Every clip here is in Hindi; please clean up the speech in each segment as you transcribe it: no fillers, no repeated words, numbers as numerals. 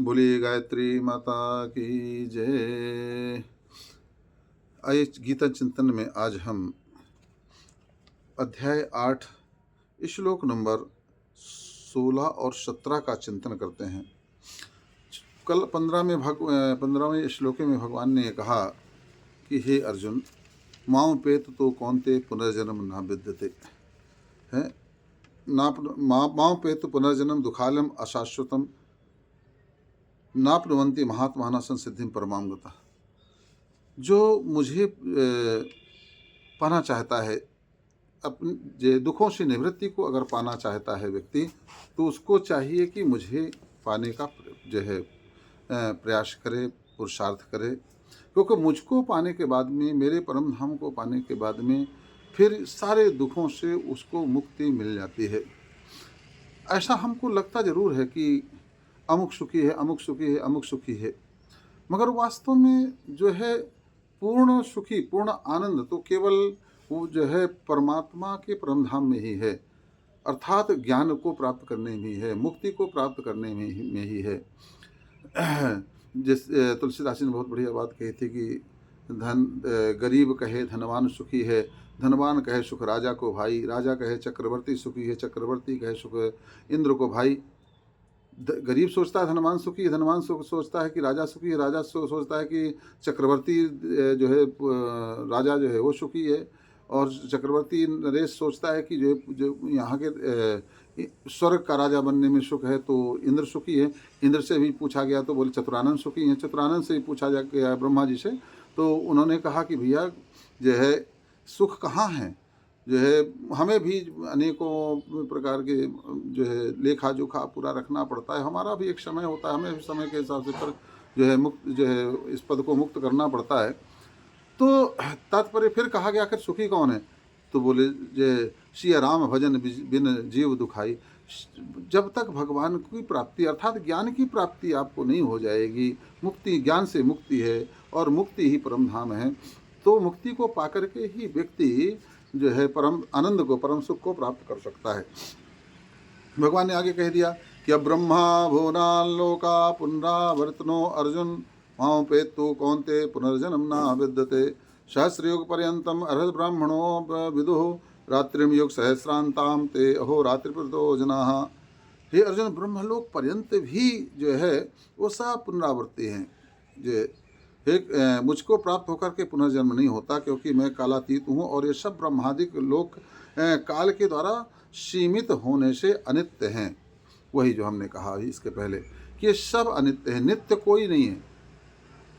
बोलिए गायत्री माता की जय। आइए गीता चिंतन में आज हम अध्याय 8 श्लोक नंबर 16 और 17 का चिंतन करते हैं। कल 15वें श्लोक में भगवान ने कहा कि हे अर्जुन, मां पेत तो कौन्ते पुनर्जन्म न विद्यते है मां पेत पुनर्जन्म दुखालम अशाश्वतम नाप्नुवन्ति महात्माना संसिद्धिं परमां गतः। जो मुझे पाना चाहता है, अपने दुखों से निवृत्ति को अगर पाना चाहता है व्यक्ति, तो उसको चाहिए कि मुझे पाने का जो है प्रयास करे, पुरुषार्थ करे, क्योंकि मुझको पाने के बाद में, मेरे परम धाम को पाने के बाद में फिर सारे दुखों से उसको मुक्ति मिल जाती है। ऐसा हमको लगता ज़रूर है कि अमुक सुखी है, अमुक सुखी है, अमुक सुखी है, मगर वास्तव में जो है पूर्ण सुखी, पूर्ण आनंद तो केवल वो जो है परमात्मा के परम धाम में ही है, अर्थात ज्ञान को प्राप्त करने में ही है, मुक्ति को प्राप्त करने में ही है। जिस तुलसीदास जी ने बहुत बढ़िया बात कही थी कि गरीब कहे धनवान सुखी है, धनवान कहे सुख राजा को भाई, राजा कहे चक्रवर्ती सुखी है, चक्रवर्ती कहे सुख इंद्र को भाई। गरीब सोचता है धनवान सुखी है, धनवान सोचता है कि राजा सुखी है, राजा सोचता है कि चक्रवर्ती जो है राजा जो है वो सुखी है, और चक्रवर्ती नरेश सोचता है कि जो यहाँ के स्वर्ग का राजा बनने में सुख है, तो इंद्र सुखी है। इंद्र से भी पूछा गया तो बोले चतुरानंद सुखी हैं। चतुरानंद से भी पूछा गया ब्रह्मा जी से, तो उन्होंने कहा कि भैया जो है सुख कहाँ है, जो है हमें भी अनेकों प्रकार के जो है लेखा जोखा पूरा रखना पड़ता है, हमारा भी एक समय होता है, हमें भी समय के हिसाब से पर जो है मुक्त जो है इस पद को मुक्त करना पड़ता है। तो तात्पर्य फिर कहा गया कि सुखी कौन है, तो बोले जे सिया राम भजन बिन जीव दुखाई। जब तक भगवान की प्राप्ति अर्थात ज्ञान की प्राप्ति आपको नहीं हो जाएगी, मुक्ति ज्ञान से मुक्ति है और मुक्ति ही परम धाम है, तो मुक्ति को पाकर के ही व्यक्ति जो है परम आनंद को, परम सुख को प्राप्त कर सकता है। भगवान ने आगे कह दिया कि अब ब्रह्मा भुवनालोका पुनरावर्तनो अर्जुन मां पेतु कौन्ते पुनर्जन्म न विद्यते सहस्रयुग पर्यंतम अर्हत ब्राह्मणो विदुः रात्रिम युग सहस्रांताम ते अहो रात्रिप्रदो जनाः। हे अर्जुन, ब्रह्मलोक पर्यंत भी जो है वो सब पुनरावृत्ति हैं। जो एक मुझको प्राप्त होकर के पुनर्जन्म नहीं होता, क्योंकि मैं कालातीत हूँ और ये सब ब्रह्मादिक लोक काल के द्वारा सीमित होने से अनित्य हैं। वही जो हमने कहा इसके पहले कि ये सब अनित्य है, नित्य कोई नहीं है।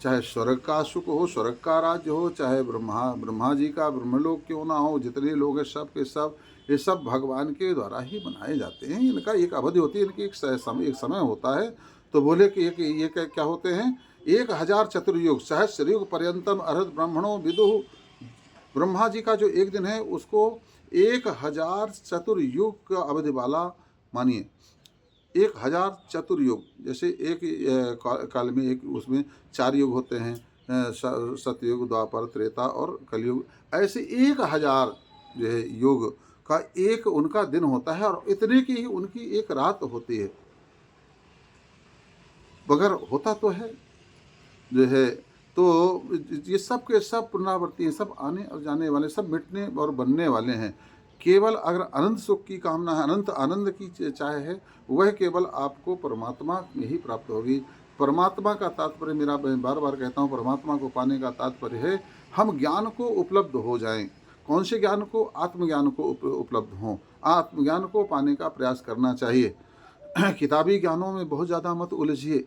चाहे स्वर्ग का सुख हो, स्वर्ग का राज्य हो, चाहे ब्रह्मा जी का ब्रह्मलोक क्यों ना हो, जितने लोग हैं सब के सब ये सब भगवान के द्वारा ही बनाए जाते हैं। इनका एक अवधि होती है, इनकी एक समय होता है। तो बोले कि ये क्या होते हैं, 1000 चतुर्युग सहस्रयुग पर्यंतम अर्हत ब्राह्मणों विदुः। ब्रह्मा जी का जो एक दिन है उसको 1000 चतुर्युग का अवधि वाला मानिए। 1000 चतुर्युग, जैसे एक काल में एक उसमें 4 युग होते हैं, सतयुग, द्वापर, त्रेता और कलयुग। ऐसे 1000 जो है युग का एक उनका दिन होता है, और इतने की ही उनकी एक रात होती है। मगर होता तो है जो है, तो ये सब के सब पुनरावृत्ति हैं, सब आने और जाने वाले, सब मिटने और बनने वाले हैं। केवल अगर अनंत सुख की कामना है, अनंत आनंद की चाह है, वह केवल आपको परमात्मा में ही प्राप्त होगी। परमात्मा का तात्पर्य, मेरा बार बार कहता हूँ, परमात्मा को पाने का तात्पर्य है हम ज्ञान को उपलब्ध हो जाएं। कौन से ज्ञान को? आत्मज्ञान को उपलब्ध हों। आत्मज्ञान को पाने का प्रयास करना चाहिए। किताबी ज्ञानों में बहुत ज़्यादा मत उलझिए।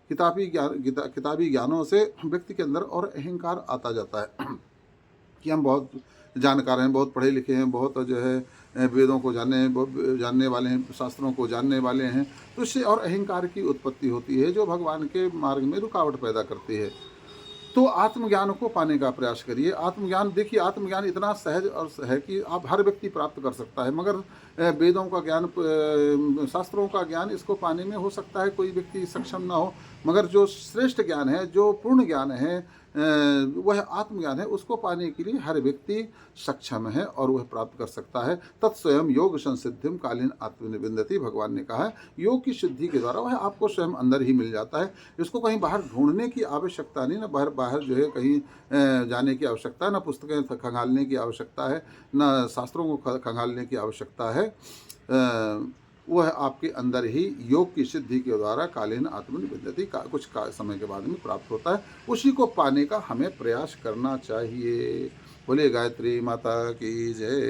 किताबी ज्ञानों से व्यक्ति के अंदर और अहंकार आता जाता है कि हम बहुत जानकार हैं, बहुत पढ़े लिखे हैं, बहुत जो है वेदों को जानने वाले हैं, शास्त्रों को जानने वाले हैं, तो इससे और अहंकार की उत्पत्ति होती है, जो भगवान के मार्ग में रुकावट पैदा करती है। तो आत्मज्ञान को पाने का प्रयास करिए। आत्मज्ञान देखिए, आत्मज्ञान इतना सहज और है कि आप हर व्यक्ति प्राप्त कर सकता है, मगर वेदों का ज्ञान, शास्त्रों का ज्ञान, इसको पाने में हो सकता है कोई व्यक्ति सक्षम ना हो, मगर जो श्रेष्ठ ज्ञान है, जो पूर्ण ज्ञान है, वह आत्मज्ञान है, उसको पाने के लिए हर व्यक्ति सक्षम है और वह प्राप्त कर सकता है। तत्स्वयं योग संसिद्धिम कालीन आत्मनिविन्दति, भगवान ने कहा है योग की सिद्धि के द्वारा वह आपको स्वयं अंदर ही मिल जाता है। इसको कहीं बाहर ढूंढने की आवश्यकता नहीं, ना बाहर बाहर जो है कहीं जाने की आवश्यकता, ना पुस्तकें खंगालने की आवश्यकता है, ना शास्त्रों को खंगालने की आवश्यकता है। वह आपके अंदर ही योग की सिद्धि के द्वारा कालीन आत्मनिविन्दति का कुछ समय के बाद में प्राप्त होता है। उसी को पाने का हमें प्रयास करना चाहिए। बोलिए गायत्री माता की जय।